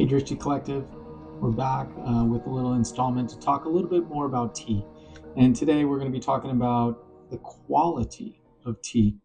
Drishti Collective. We're back with a little installment to talk a little bit more about tea. And today we're going to be talking about the quality of tea.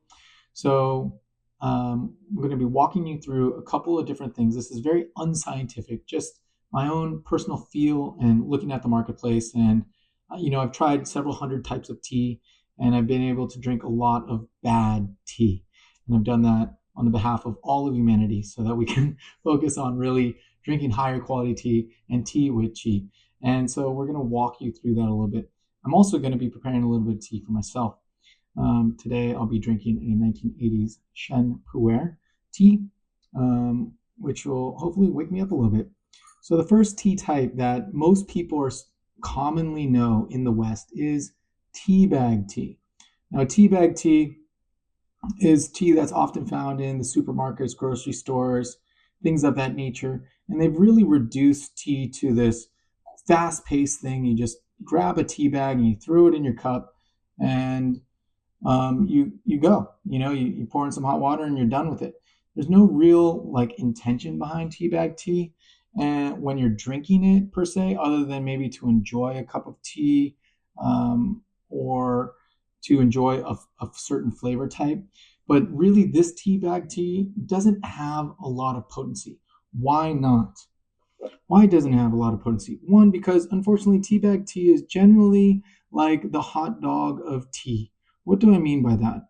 So we're going to be walking you through a couple of different things. This is very unscientific, just my own personal feel and looking at the marketplace. And, I've tried several hundred types of tea and I've been able to drink a lot of bad tea. And I've done that on the behalf of all of humanity so that we can focus on really drinking higher quality tea and tea with chi. And so we're going to walk you through that a little bit. I'm also going to be preparing a little bit of tea for myself. Today I'll be drinking a 1980s Shen Pu'er tea, which will hopefully wake me up a little bit. So the first tea type that most people commonly know in the West is tea bag tea. Now, tea bag tea is tea that's often found in the supermarkets, grocery stores, things of that nature. And they've really reduced tea to this fast-paced thing. You just grab a tea bag and you throw it in your cup and you go. You pour in some hot water and you're done with it. There's no real intention behind tea bag tea and when you're drinking it per se, other than maybe to enjoy a cup of tea or to enjoy a certain flavor type. But really, this tea bag tea doesn't have a lot of potency. Why not? Why doesn't it have a lot of potency? One, because unfortunately, tea bag tea is generally like the hot dog of tea. What do I mean by that?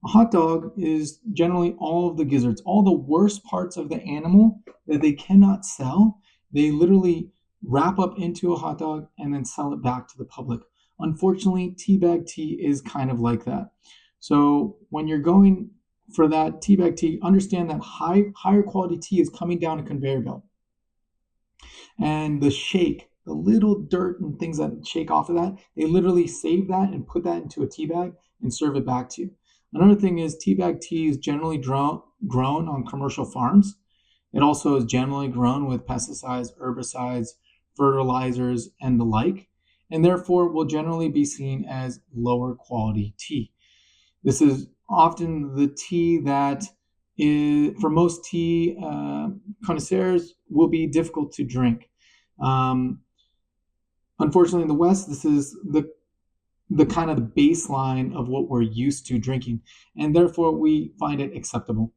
A hot dog is generally all of the gizzards, all the worst parts of the animal that they cannot sell. They literally wrap up into a hot dog and then sell it back to the public. Unfortunately, tea bag tea is kind of like that. So when you're going for that tea bag tea, understand that higher quality tea is coming down a conveyor belt. And the little dirt and things that shake off of that, they literally save that and put that into a tea bag and serve it back to you. Another thing is tea bag tea is generally grown on commercial farms. It also is generally grown with pesticides, herbicides, fertilizers, and the like, and therefore will generally be seen as lower quality tea. This is often the tea that is, for most tea connoisseurs, will be difficult to drink. Unfortunately, in the West, this is the kind of the baseline of what we're used to drinking, and therefore we find it acceptable.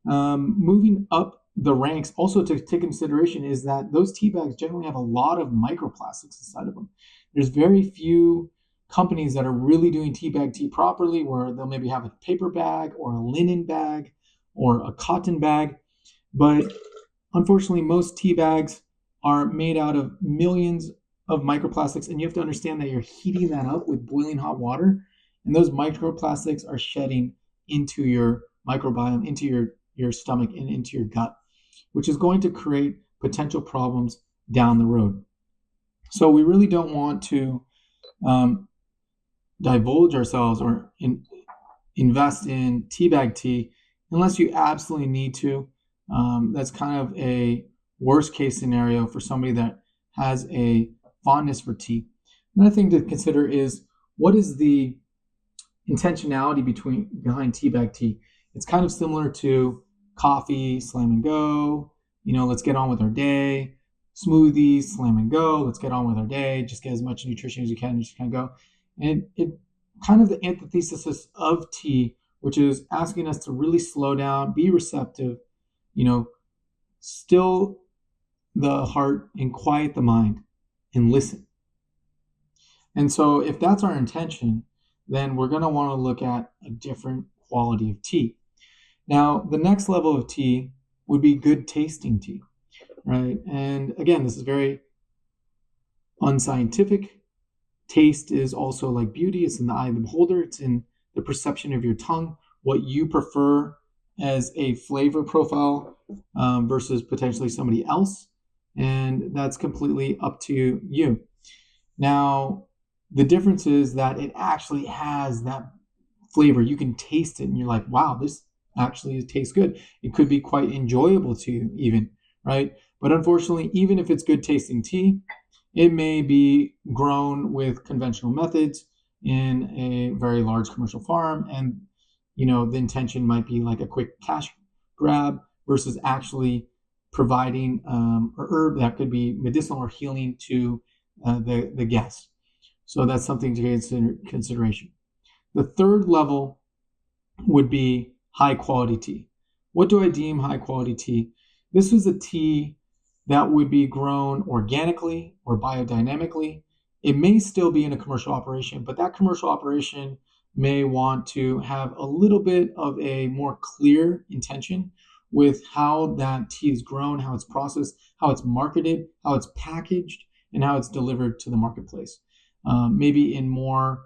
Moving up the ranks, also to take consideration, is that those tea bags generally have a lot of microplastics inside of them. There's very few companies that are really doing tea bag tea properly, where they'll maybe have a paper bag or a linen bag or a cotton bag. But unfortunately, most tea bags are made out of millions of microplastics, and you have to understand that you're heating that up with boiling hot water, and those microplastics are shedding into your microbiome, into your stomach, and into your gut, which is going to create potential problems down the road. So we really don't want to divulge ourselves or invest in tea bag tea unless you absolutely need to. That's kind of a worst case scenario for somebody that has a fondness for tea. Another thing to consider is, what is the intentionality behind tea bag tea? It's kind of similar to coffee, slam and go, let's get on with our day. Smoothies, slam and go, let's get on with our day, just get as much nutrition as you can and just kind of go. And it kind of the antithesis of tea, which is asking us to really slow down, be receptive, still the heart and quiet the mind and listen. And so if that's our intention, then we're going to want to look at a different quality of tea. Now, the next level of tea would be good tasting tea, right? And again, this is very unscientific. Taste is also like beauty. It's in the eye of the beholder. It's in the perception of your tongue, what you prefer as a flavor profile versus potentially somebody else. And that's completely up to you. Now, the difference is that it actually has that flavor. You can taste it and you're like, wow, this actually tastes good. It could be quite enjoyable to you even, right? But unfortunately, even if it's good tasting tea, it may be grown with conventional methods in a very large commercial farm. And, the intention might be like a quick cash grab versus actually providing or herb that could be medicinal or healing to the guest. So that's something to consideration. The third level would be high quality tea. What do I deem high quality tea? This was a tea that would be grown organically or biodynamically. It may still be in a commercial operation, but that commercial operation may want to have a little bit of a more clear intention with how that tea is grown, how it's processed, how it's marketed, how it's packaged, and how it's delivered to the marketplace. Maybe in more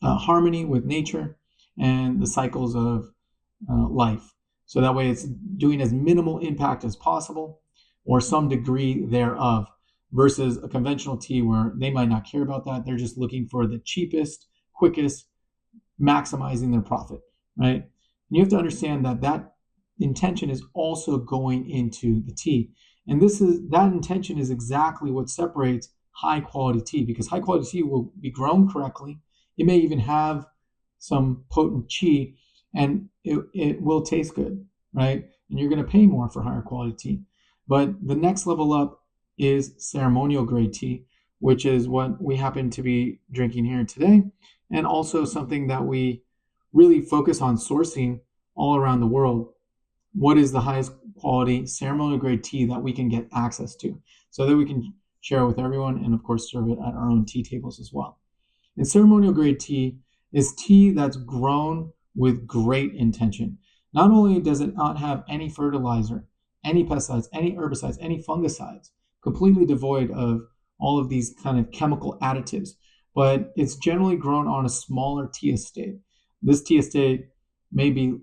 harmony with nature and the cycles of life. So that way it's doing as minimal impact as possible or some degree thereof versus a conventional tea where they might not care about that. They're just looking for the cheapest, quickest, maximizing their profit, right? And you have to understand that that intention is also going into the tea. And that intention is exactly what separates high quality tea, because high quality tea will be grown correctly. It may even have some potent qi, and it will taste good, right? And you're going to pay more for higher quality tea. But the next level up is ceremonial grade tea, which is what we happen to be drinking here today, and also something that we really focus on sourcing all around the world. What is the highest quality ceremonial grade tea that we can get access to so that we can share with everyone and, of course, serve it at our own tea tables as well. And ceremonial grade tea is tea that's grown with great intention. Not only does it not have any fertilizer, any pesticides, any herbicides, any fungicides, completely devoid of all of these kind of chemical additives, but it's generally grown on a smaller tea estate. This tea estate may be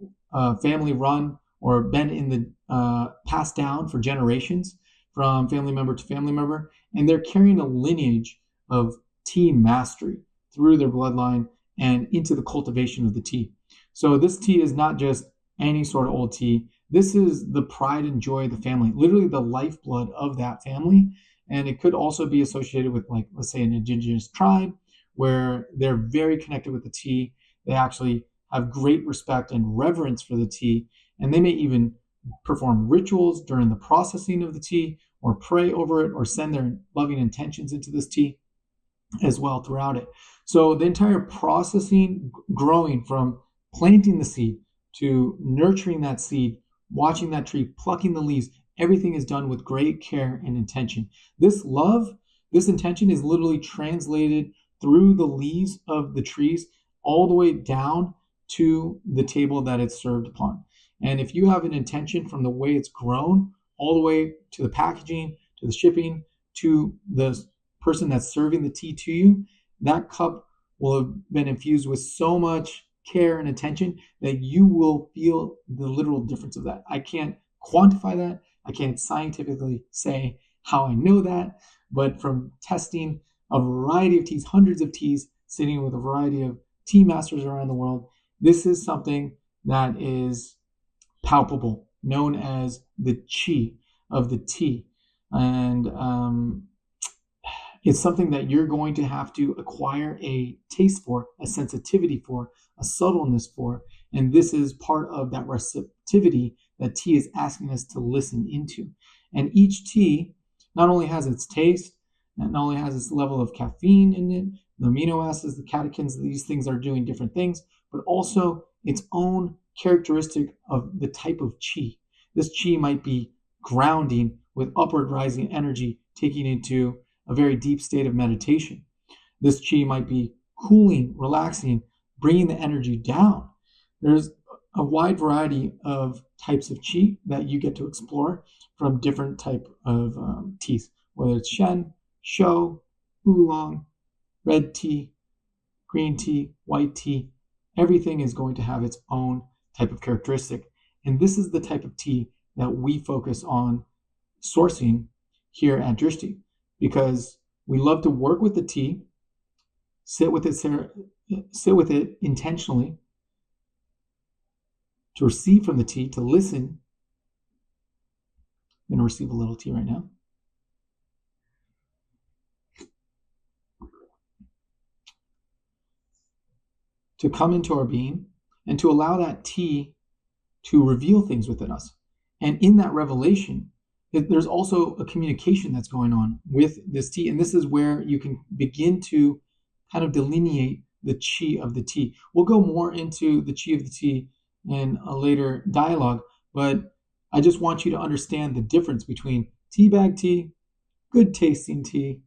family run or been in the passed down for generations from family member to family member, and they're carrying a lineage of tea mastery through their bloodline and into the cultivation of the tea. So this tea is not just any sort of old tea. This is the pride and joy of the family, literally the lifeblood of that family. And it could also be associated with, like, let's say, an indigenous tribe where they're very connected with the tea. They actually have great respect and reverence for the tea. And they may even perform rituals during the processing of the tea or pray over it or send their loving intentions into this tea as well throughout it. So the entire processing, growing from planting the seed to nurturing that seed, watching that tree, plucking the leaves, everything is done with great care and intention. This love, this intention is literally translated through the leaves of the trees all the way down to the table that it's served upon. And if you have an intention from the way it's grown all the way to the packaging, to the shipping, to the person that's serving the tea to you, that cup will have been infused with so much care and attention that you will feel the literal difference of that. I can't quantify that. I can't scientifically say how I know that, but from testing a variety of teas, hundreds of teas, sitting with a variety of tea masters around the world, this is something that is palpable, known as the qi of the tea. And it's something that you're going to have to acquire a taste for, a sensitivity for, a subtleness for. And this is part of that receptivity that tea is asking us to listen into. And each tea not only has its taste, and not only has its level of caffeine in it, the amino acids, the catechins, these things are doing different things, but also its own characteristic of the type of qi. This qi might be grounding with upward rising energy, taking into a very deep state of meditation. This qi might be cooling, relaxing, bringing the energy down. There's a wide variety of types of qi that you get to explore from different type of teas, whether it's shen, shou, oolong, red tea, green tea, white tea. Everything is going to have its own type of characteristic. And this is the type of tea that we focus on sourcing here at Drishti, because we love to work with the tea, sit with it intentionally, to receive from the tea, to listen. I'm going to receive a little tea right now. To come into our being and to allow that tea to reveal things within us. And in that revelation, there's also a communication that's going on with this tea. And this is where you can begin to kind of delineate the chi of the tea. We'll go more into the chi of the tea in a later dialogue, but I just want you to understand the difference between tea bag tea, good tasting tea,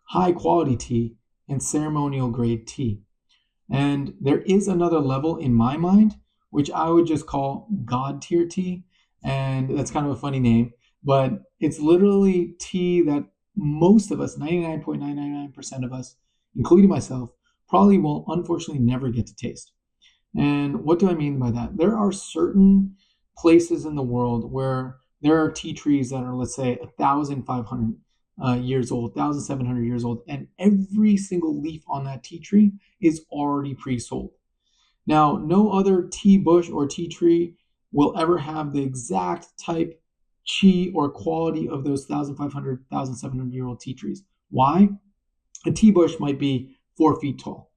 high quality tea, and ceremonial grade tea. And there is another level in my mind, which I would just call God tier tea. And that's kind of a funny name, but it's literally tea that most of us, 99.999% of us, including myself, probably will unfortunately never get to taste. And what do I mean by that? There are certain places in the world where there are tea trees that are, let's say, 1,500 years old, 1,700 years old, and every single leaf on that tea tree is already pre-sold. Now, no other tea bush or tea tree will ever have the exact type, chi, or quality of those 1,500, 1,700-year-old tea trees. Why? A tea bush might be 4 feet tall.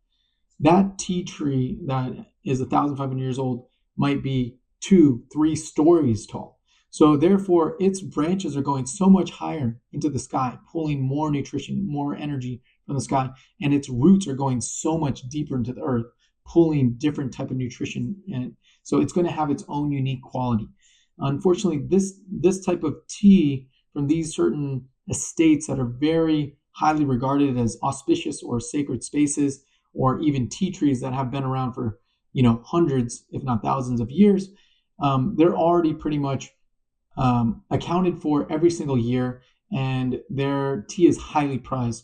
That tea tree that is 1,500 years old might be 2-3 stories tall. So therefore, its branches are going so much higher into the sky, pulling more nutrition, more energy from the sky, and its roots are going so much deeper into the earth, pulling different type of nutrition, and so it's going to have its own unique quality. Unfortunately, this type of tea from these certain estates that are very highly regarded as auspicious or sacred spaces, or even tea trees that have been around for hundreds, if not thousands of years, they're already pretty much accounted for every single year, and their tea is highly prized.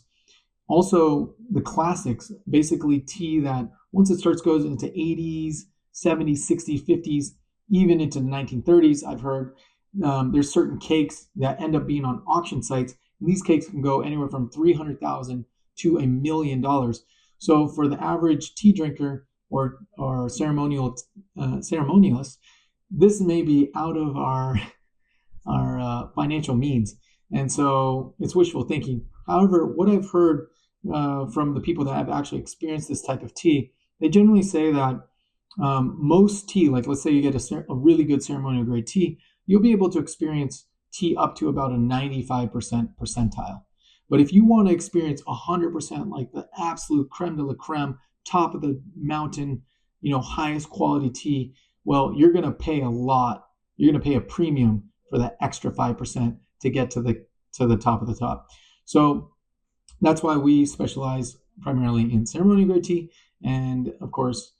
Also, the classics, basically tea that once it starts goes into 80s, 70s, 60s, 50s, even into the 1930s, I've heard there's certain cakes that end up being on auction sites, and these cakes can go anywhere from $300,000 to $1 million. So for the average tea drinker or ceremonialist, this may be out of our financial means, and so it's wishful thinking. However, what I've heard from the people that have actually experienced this type of tea, they generally say that most tea, like let's say you get a really good ceremonial grade tea, you'll be able to experience tea up to about a 95% percentile. But if you want to experience 100%, like the absolute creme de la creme, top of the mountain, highest quality tea, well, you're going to pay a lot. You're going to pay a premium for that extra 5% to get to the top of the top. So that's why we specialize primarily in ceremonial grade tea, and of course,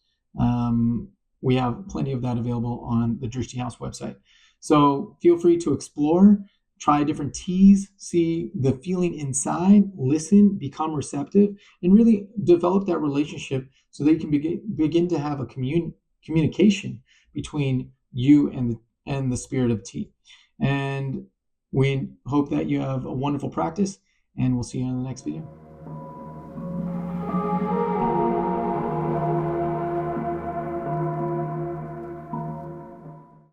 we have plenty of that available on the Drishti House website. So feel free to explore, try different teas, see the feeling inside, listen, become receptive, and really develop that relationship so that you can begin to have a communication between you and the spirit of tea. And we hope that you have a wonderful practice, and we'll see you in the next video.